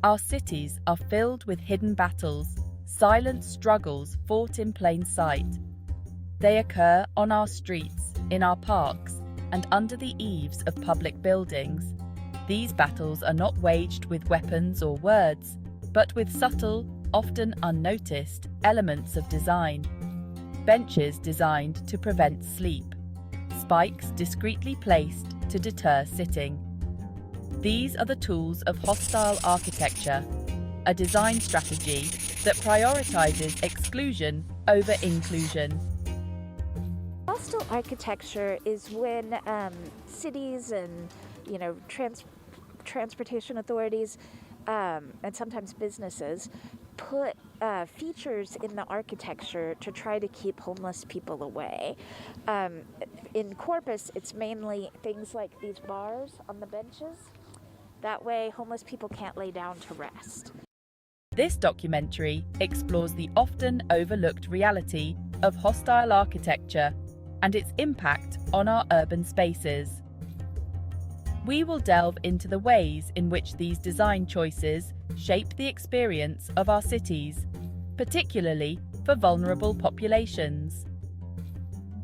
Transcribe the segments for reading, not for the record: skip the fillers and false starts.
Our cities are filled with hidden battles, silent struggles fought in plain sight. They occur on our streets, in our parks, and under the eaves of public buildings. These battles are not waged with weapons or words, but with subtle, often unnoticed, elements of design. Benches designed to prevent sleep. Spikes discreetly placed to deter sitting. These are the tools of hostile architecture, a design strategy that prioritizes exclusion over inclusion. Hostile architecture is when cities and transportation authorities and sometimes businesses put features in the architecture to try to keep homeless people away. In Corpus, it's mainly things like these bars on the benches. That way, homeless people can't lay down to rest. This documentary explores the often overlooked reality of hostile architecture and its impact on our urban spaces. We will delve into the ways in which these design choices shape the experience of our cities, particularly for vulnerable populations.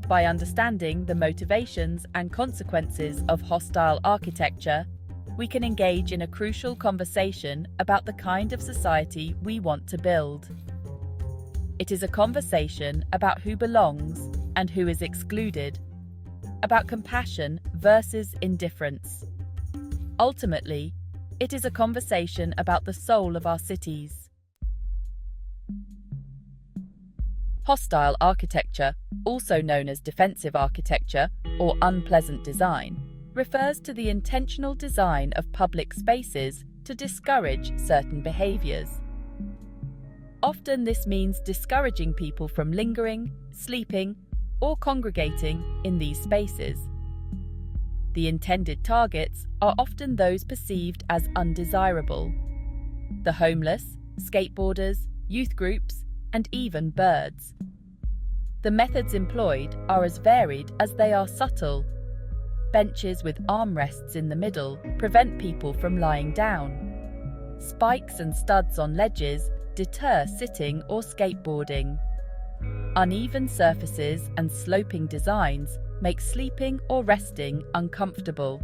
By understanding the motivations and consequences of hostile architecture, we can engage in a crucial conversation about the kind of society we want to build. It is a conversation about who belongs and who is excluded, about compassion versus indifference. Ultimately, it is a conversation about the soul of our cities. Hostile architecture, also known as defensive architecture or unpleasant design, refers to the intentional design of public spaces to discourage certain behaviors. Often this means discouraging people from lingering, sleeping, or congregating in these spaces. The intended targets are often those perceived as undesirable: the homeless, skateboarders, youth groups, and even birds. The methods employed are as varied as they are subtle. Benches with armrests in the middle prevent people from lying down. Spikes and studs on ledges deter sitting or skateboarding. Uneven surfaces and sloping designs make sleeping or resting uncomfortable.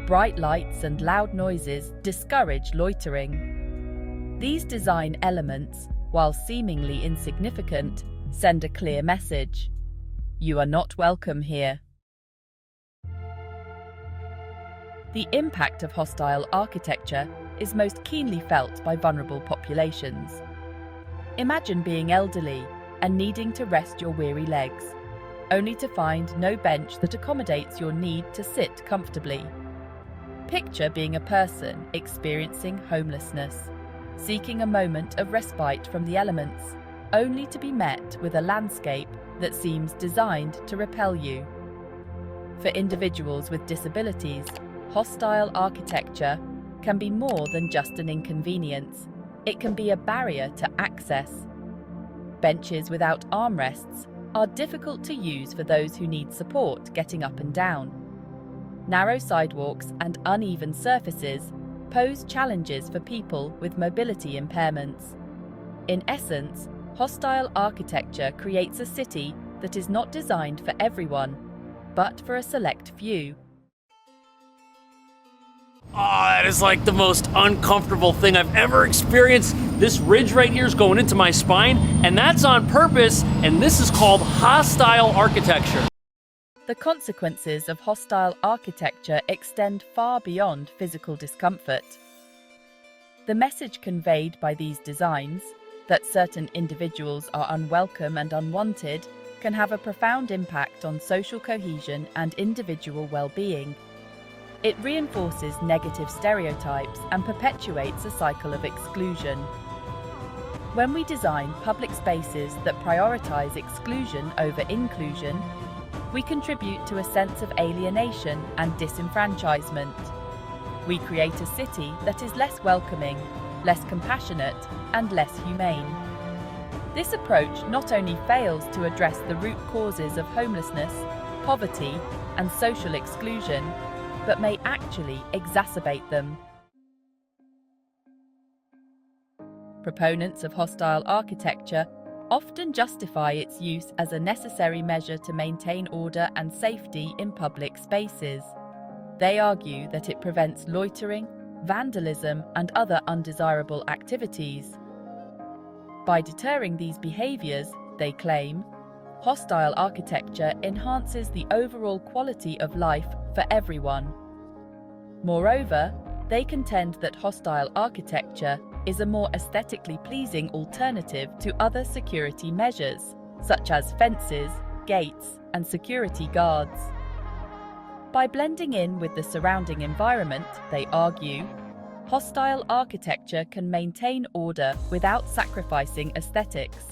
Bright lights and loud noises discourage loitering. These design elements, while seemingly insignificant, send a clear message: you are not welcome here. The impact of hostile architecture is most keenly felt by vulnerable populations. Imagine being elderly and needing to rest your weary legs, only to find no bench that accommodates your need to sit comfortably. Picture being a person experiencing homelessness, seeking a moment of respite from the elements, only to be met with a landscape that seems designed to repel you. For individuals with disabilities, hostile architecture can be more than just an inconvenience. It can be a barrier to access. Benches without armrests are difficult to use for those who need support getting up and down. Narrow sidewalks and uneven surfaces pose challenges for people with mobility impairments. In essence, hostile architecture creates a city that is not designed for everyone, but for a select few. Oh, that is like the most uncomfortable thing I've ever experienced. This ridge right here is going into my spine, and that's on purpose, and this is called hostile architecture. The consequences of hostile architecture extend far beyond physical discomfort. The message conveyed by these designs, that certain individuals are unwelcome and unwanted, can have a profound impact on social cohesion and individual well-being. It reinforces negative stereotypes and perpetuates a cycle of exclusion. When we design public spaces that prioritize exclusion over inclusion, we contribute to a sense of alienation and disenfranchisement. We create a city that is less welcoming, less compassionate, and less humane. This approach not only fails to address the root causes of homelessness, poverty, and social exclusion, but may actually exacerbate them. Proponents of hostile architecture often justify its use as a necessary measure to maintain order and safety in public spaces. They argue that it prevents loitering, vandalism, and other undesirable activities. By deterring these behaviors, they claim, hostile architecture enhances the overall quality of life for everyone. Moreover, they contend that hostile architecture is a more aesthetically pleasing alternative to other security measures, such as fences, gates, and security guards. By blending in with the surrounding environment, they argue, hostile architecture can maintain order without sacrificing aesthetics.